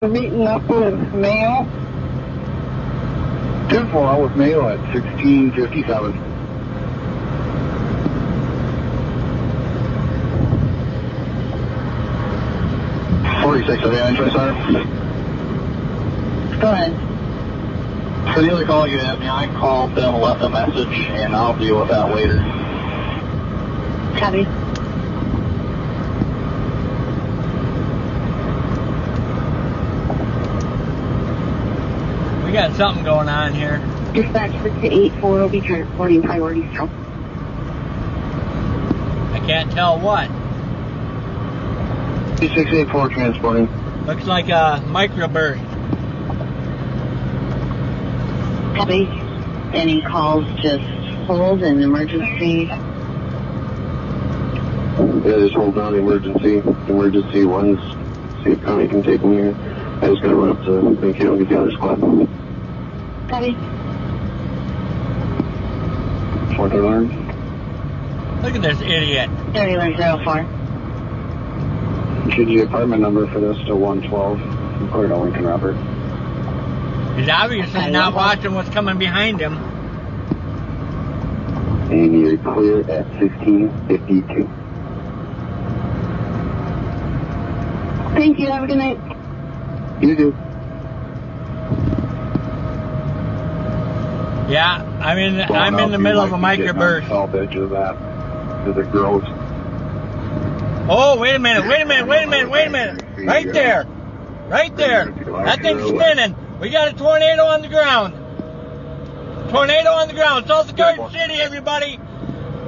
Meeting up with Mayo. 10-4 with Mayo at 1657. .46 of the engine, sir. Go ahead. So the other call you had me, I called them, left a message, and I'll deal with that later. Copy. We got something going on here. Dispatch for 84 will be transporting priority still. I can't tell what. 2684 transporting. Looks like a microburst. Copy. Any calls, just hold an emergency. Yeah, just hold down the emergency. Emergency ones. See if Connie can take them here. I just gotta run up to Mankato and get the other squad. Copy. Fourth alarm. Look at this idiot. 3104. GG apartment number for this to 112. According to Lincoln Robert. He's obviously not watching what's coming behind him. And you're clear at 1652. Thank you. Have a good night. You do. Yeah, I'm in the middle of a microburst. South edge of that, because it grows. Oh, wait a minute. Right there. That thing's spinning. We got a tornado on the ground. South of Garden City, everybody.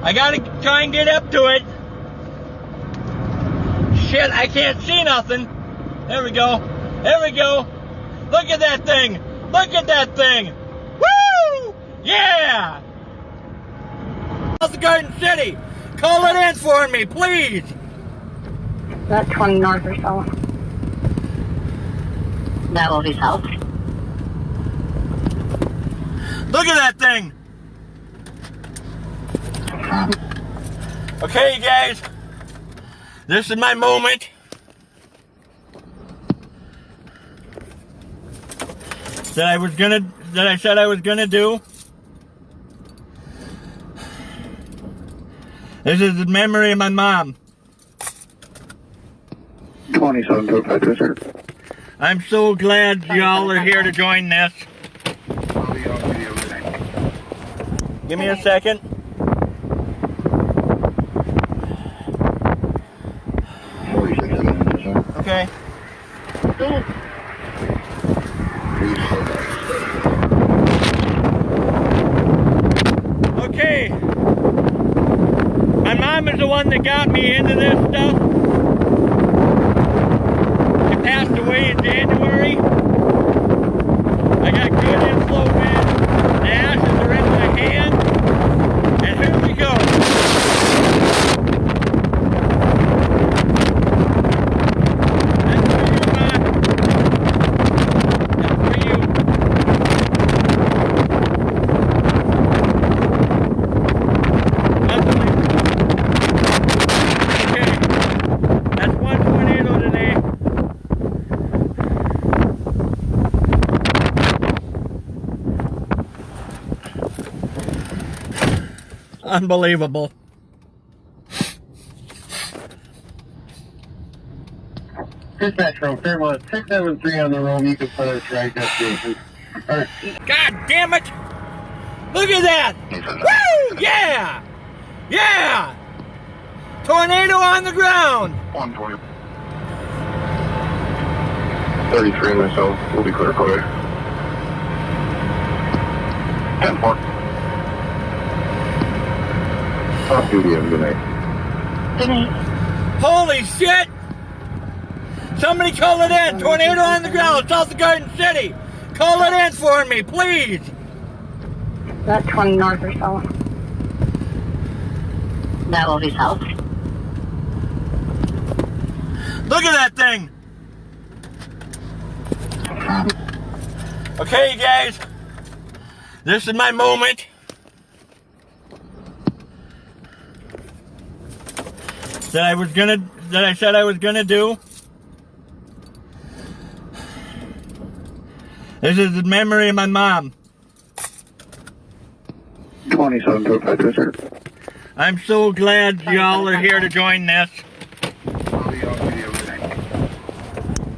I gotta try and get up to it. Shit, I can't see nothing. There we go. Look at that thing. Woo! Yeah! South of Garden City. Call it in for me, please. About 20 north or so. That will be south. Look at that thing. Okay, you guys. This is my moment. That I said I was gonna do. This is in memory of my mom. 2725, sir. I'm so glad y'all are here to join this. Give me a second. Okay. Okay. My mom is the one that got me into this stuff. She passed away in January. I got good inflow wind. The ashes are in my hand. And here we go. That's for you, Mom. That's for you. Unbelievable. Okay. That's one tornado today. Unbelievable. Dispatch from Fairmont 673 on the road. You can put us right destination. Alright. God damn it! Look at that! Woo! Yeah! Tornado on the ground! 120. 33 myself. We'll be clear for you. 10-4. Off duty. Have a good night. Good night. Holy shit! Somebody call it in! Tornado on the ground, south of Garden City! Call it in for me, please! About 20 north or so. That will be south. Look at that thing! Okay, you guys. This is my moment. That I said I was gonna do. This is in memory of my mom. 2725, sir. I'm so glad y'all are here to join this.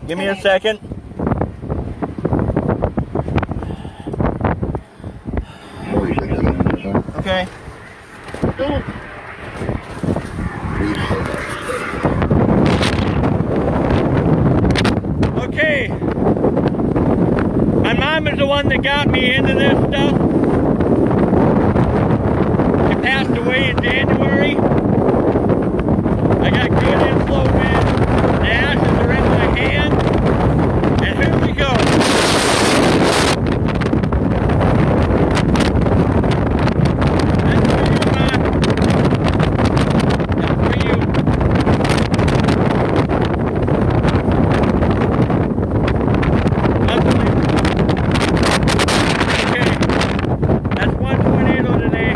Give me a second. Okay. Okay. My mom is the one that got me into this stuff. She passed away in January. I got good inflow wind. The ashes are in my hand. And here we go. That's for you, Mom. That's for you. Unbelievable. Okay. That's one tornado today.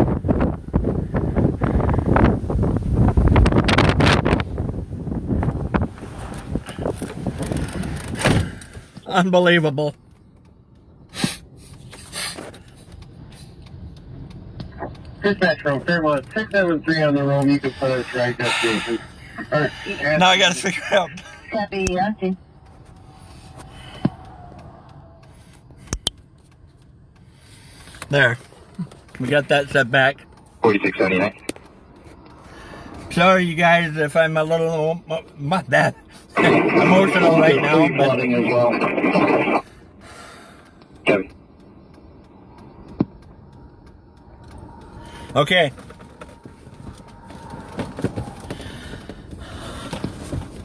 Unbelievable. Dispatch from Fairmont 673 on the road. You can put us right destination. Now I gotta figure out. Copy, Yankee. There. We got that set back. 4679. Sorry, you guys, if I'm a little that emotional right now, but Flooding as well. Kevin. okay.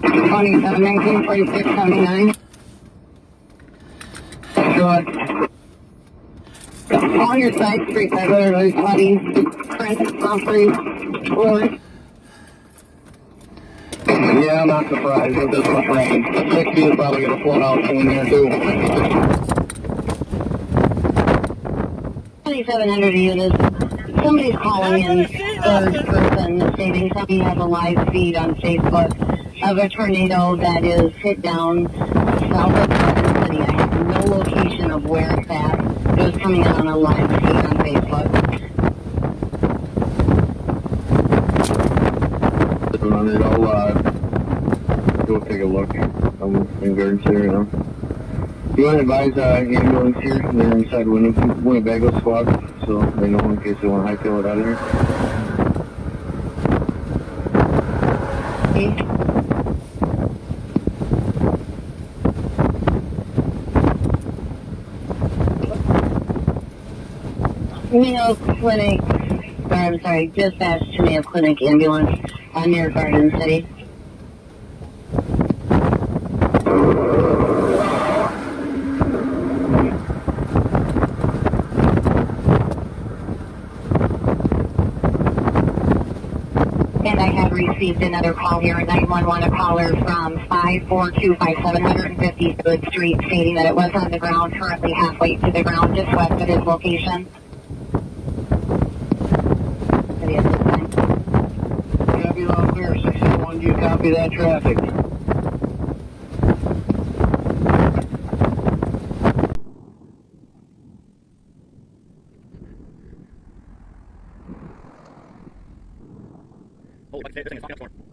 2719, 4679. Good. All your sites, street regular, Buddy, Prince, Humphrey, Lord. Yeah, I'm not surprised with this much rain. 60 is probably going to float out soon here too. 2,700 units. Somebody's calling in third person stating somebody has a live feed on Facebook of a tornado that is hit down south of Garden City. I have no location of where it's at. It was coming out on a live feed on Facebook. I'll go take a look. I'm in Garden City right now. You want to advise ambulance here? They're inside Winnebago squad, so they know in case they want to hightail it out of here. Okay. Mayo Clinic, or I'm sorry, dispatch to Mayo Clinic ambulance near Garden City. And I have received another call here, a 911, a caller from 54257 153rd Street stating that it was on the ground, currently halfway to the ground, just west of his location. City at this time. Copy loud clear, 601, do you copy that traffic? Oh, like I said, this thing is fucking up for him.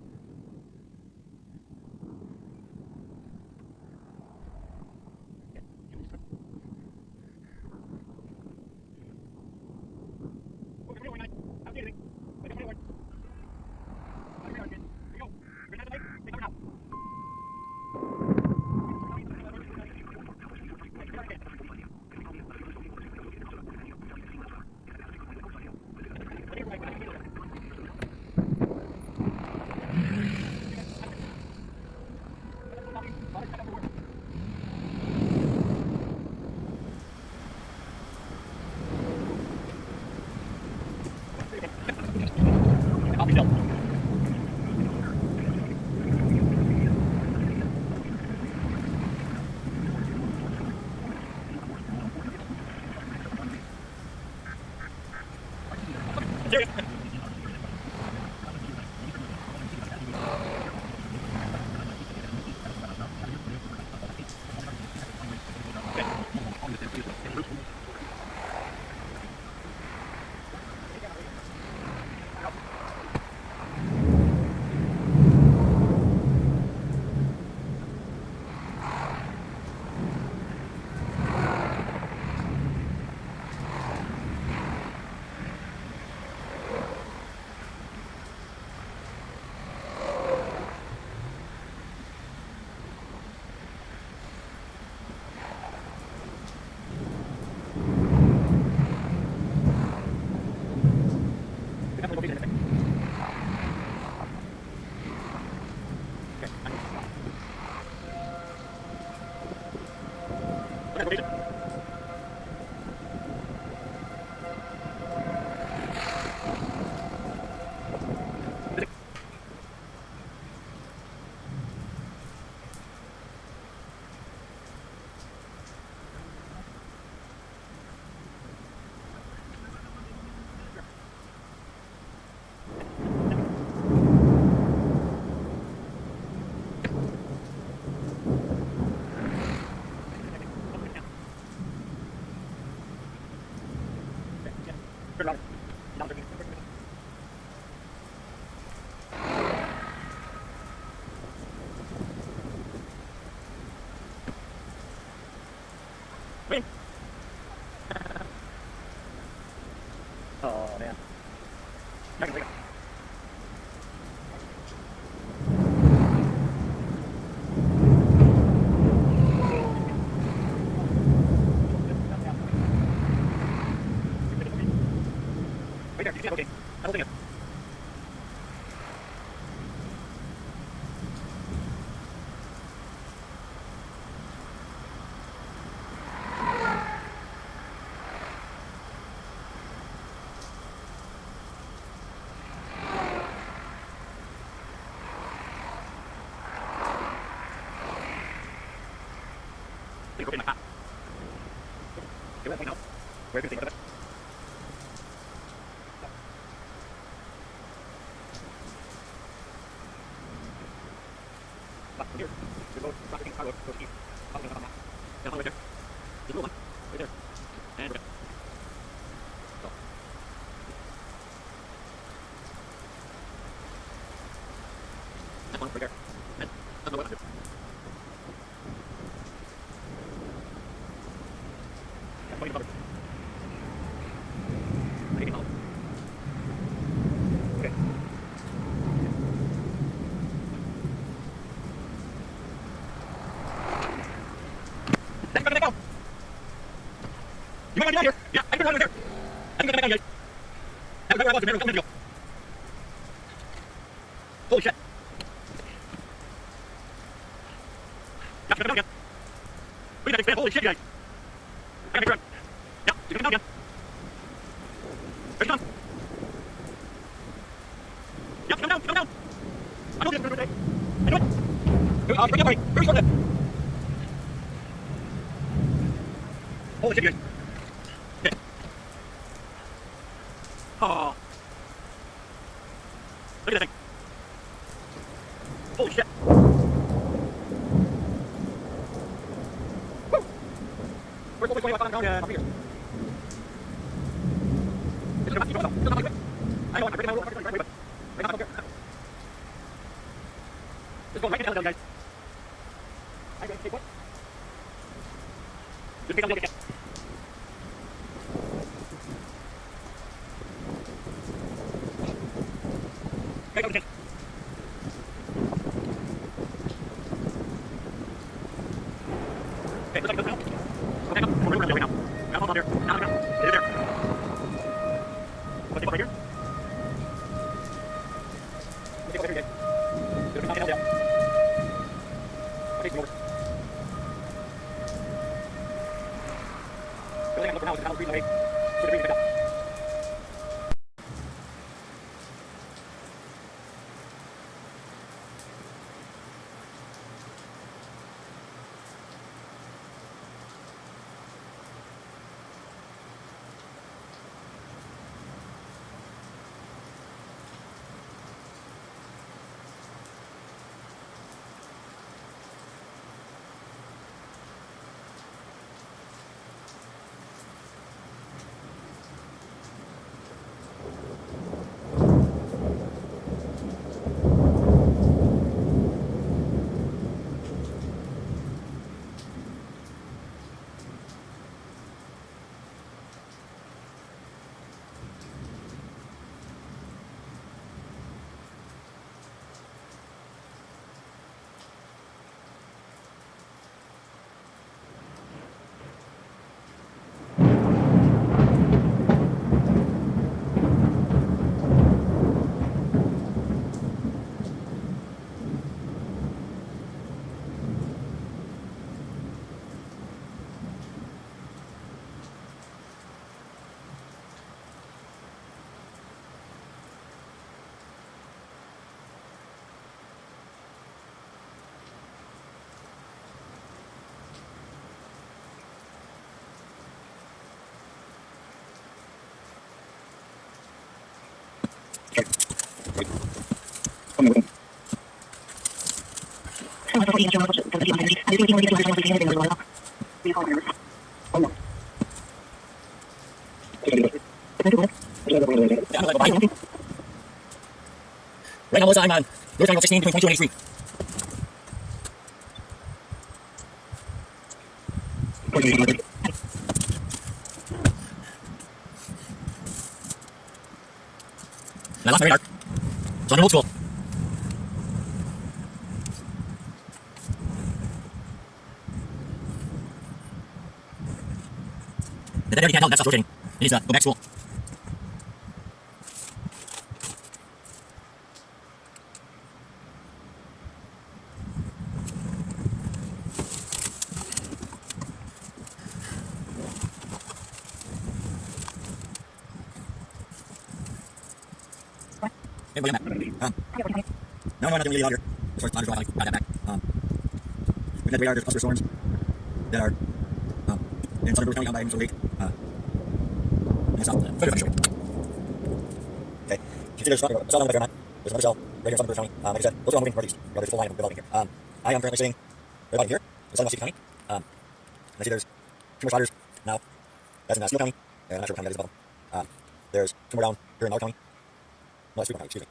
Oh man. I can take it. Right there, you can, okay. I don't think it. Please go get my car. Do it, now. Where can I take it? From here, we go back against cargo, go east. Up and down that. Yeah, right there. There's a little one. Right there. And we're good. So. That one right there. And that's the one. That's 20 covered. I can help. Okay. That's gonna go. You might want to get out here. Yeah, I can run over there. I can get back out here. That was where I was a minute ago. Holy shit. Yeah, come down again. Look at that expand. Holy shit, guys. I gotta make sure I'm... Yeah, you come down again. Where's Tom? Yeah, come down, come down. I know this is today. I know it. Bring it up, buddy. Very short left. Holy shit, guys. Okay. Oh. Look at that thing. Holy shit. Woo. Where's the 20 left on here? It's not, you don't know. It's not, I know, I'm breaking my rule. I'm breaking my rule, but right now, I don't care. Just going right down, guys. I'm going to take what? Just take a look at that. Okay, go to 10. Okay, looks like it does now. Go back up. We're right now. Now, hold on there. Now, now. It is there. Let's take one right here. Let's take one right here, guys. It'll be knocking out down. Okay, over. The only thing I'm looking for now is the panel screen away. So the green pick up. Right now, Melissa, I'm on North Triangle 16 between 22 and 83. And I lost my radar, so I'm in old school. The dead already can't tell, that's not rotating. It needs to go back to school. Hey, wait a minute. No, nothing really out here. As far as I got that back. We've had radar, there's cluster storms that are in southern Brewster County down by Minnesota Lake. And south, further from okay. You see there's a cell down by Fairmont. There's another cell right here in southern Brewster County. Like I said, those are all moving northeast. There's a full line of developing here. I am currently sitting right about here in southern Washington County. And I see there's two more sliders now. That's in Steele County. And I'm not sure what county that is above them. There's two more down here in Mallard County. No, it's Freeport County, excuse me.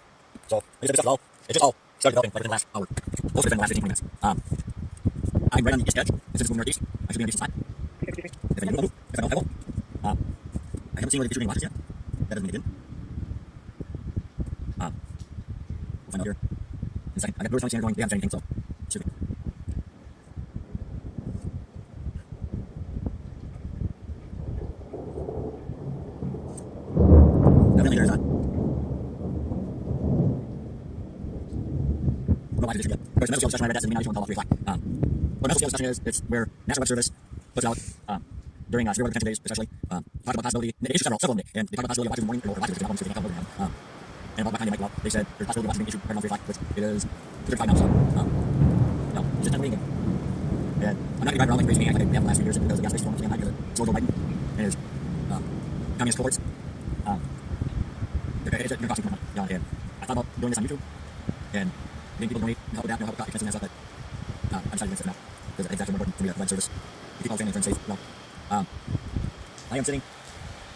So, like I said, it's just all started developing like within the last hour. Most of it in the last 15, 20 minutes. I'm right on the east edge. Since it's moving northeast, I should be on the east side. If I need to move, if I don't, I won't. I haven't seen where the future watches yet. That doesn't mean it didn't. We'll find out here in a second. I got Brewers County Standard going. They haven't said anything, so excuse me. Definitely there's no watch district yet. There's a message session right at that doesn't mean I just want to call off 3 o'clock. What a message session is, it's where National Web Service puts out during severe weather potential days, especially talk about possibility. They issued several of them, and they talk about possibility of watches in the morning or watches which they don't know so and about what time they might go out. They said there's possibility of watches being issued right around 3 o'clock, which it is 2:35 now. So no, it's just time waiting. And I'm not gonna drive around like crazy maniac like I have the last few years because the gas station is because it's George Biden and his communist cohorts. It's gonna cost you more money. And I thought about doing this on YouTube and getting people to donate and help with that, help with expenses and stuff, but I'm deciding against it for now because it's actually more important for me to provide service to keep all family and friends safe. Well, I am sitting,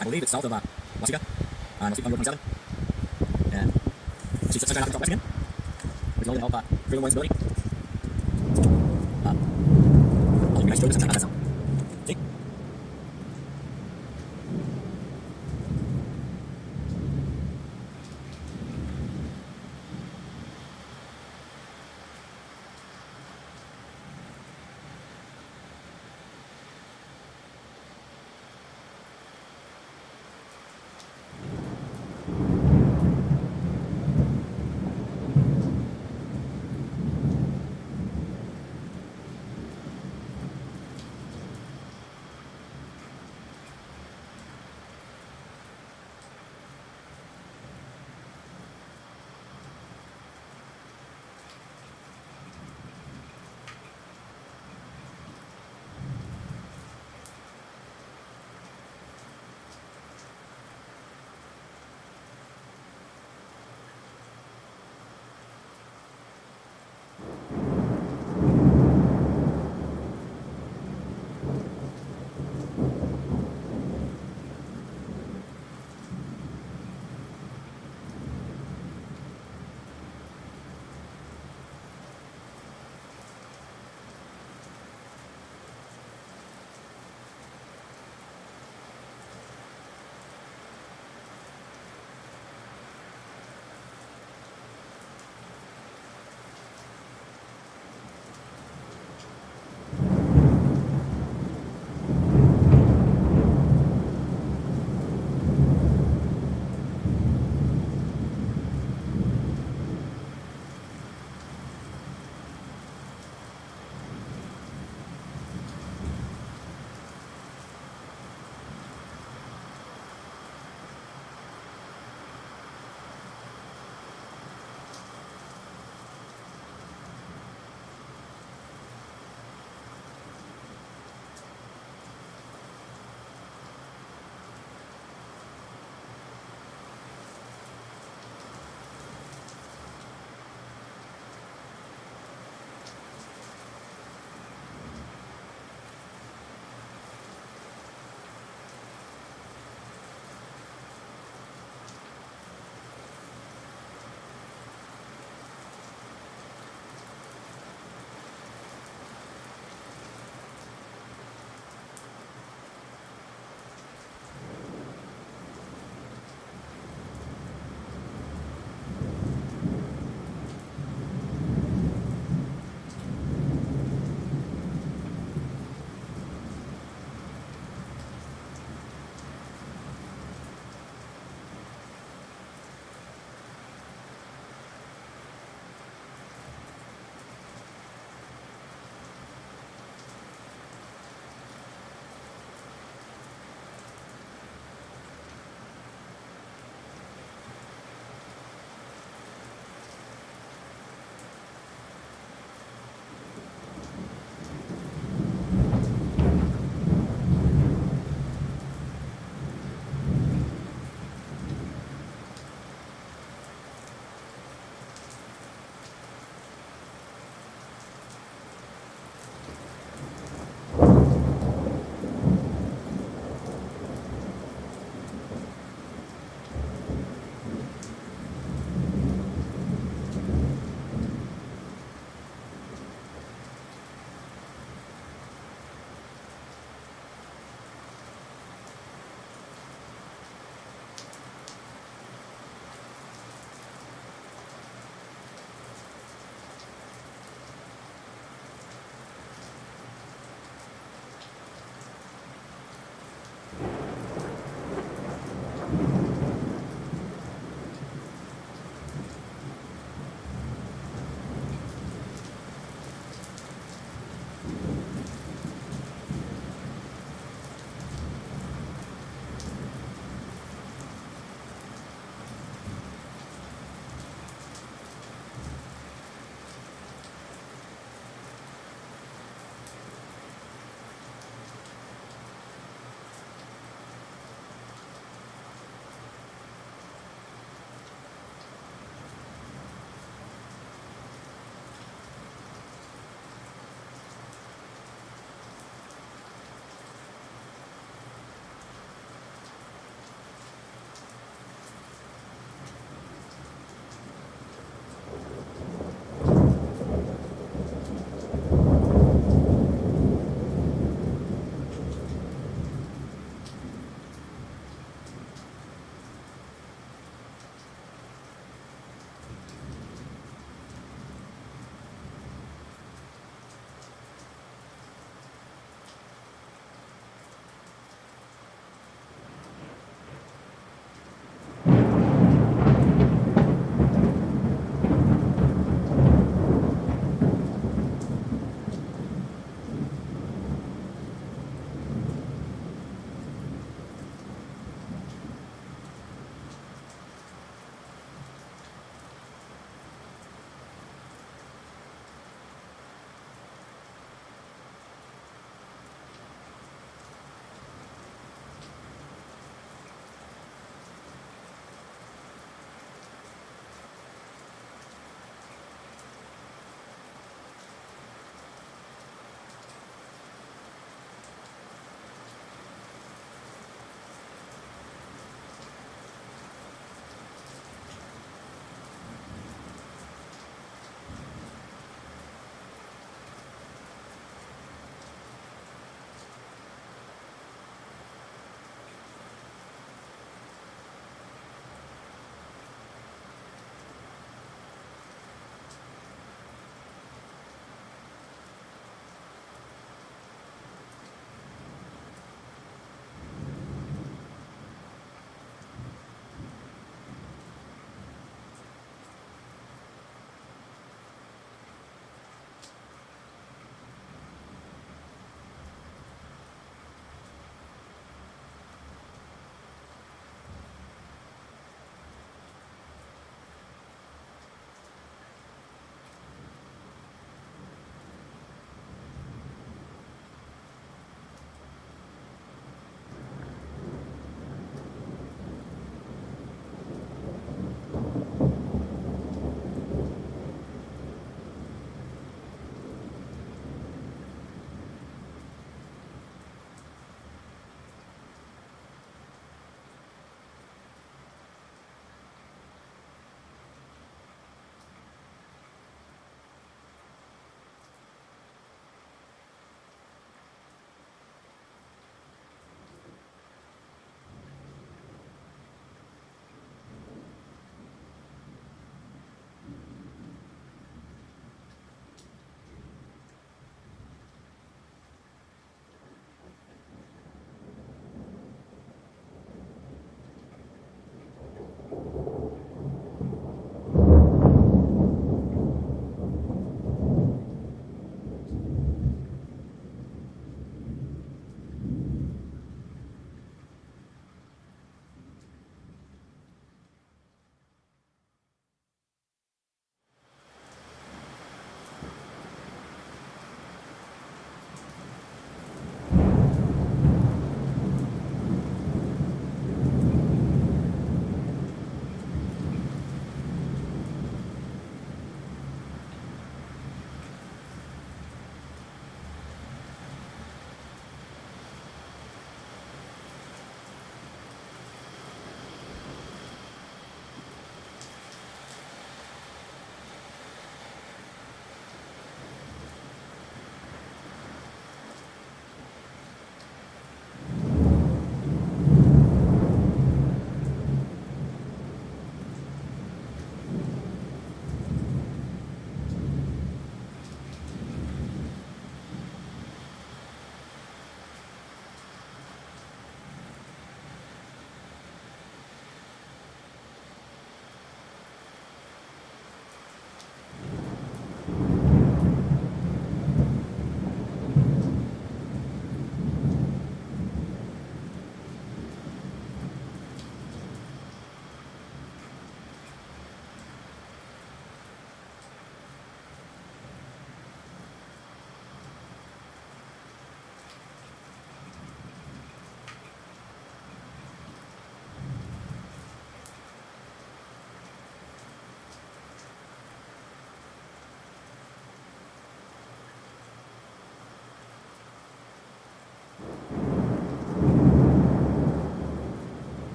I believe it's south of Waseca on Route 27, and I see sunshine out in Michigan, which is only going to help further more instability. I'll give you guys a show this sunshine. How's that sound?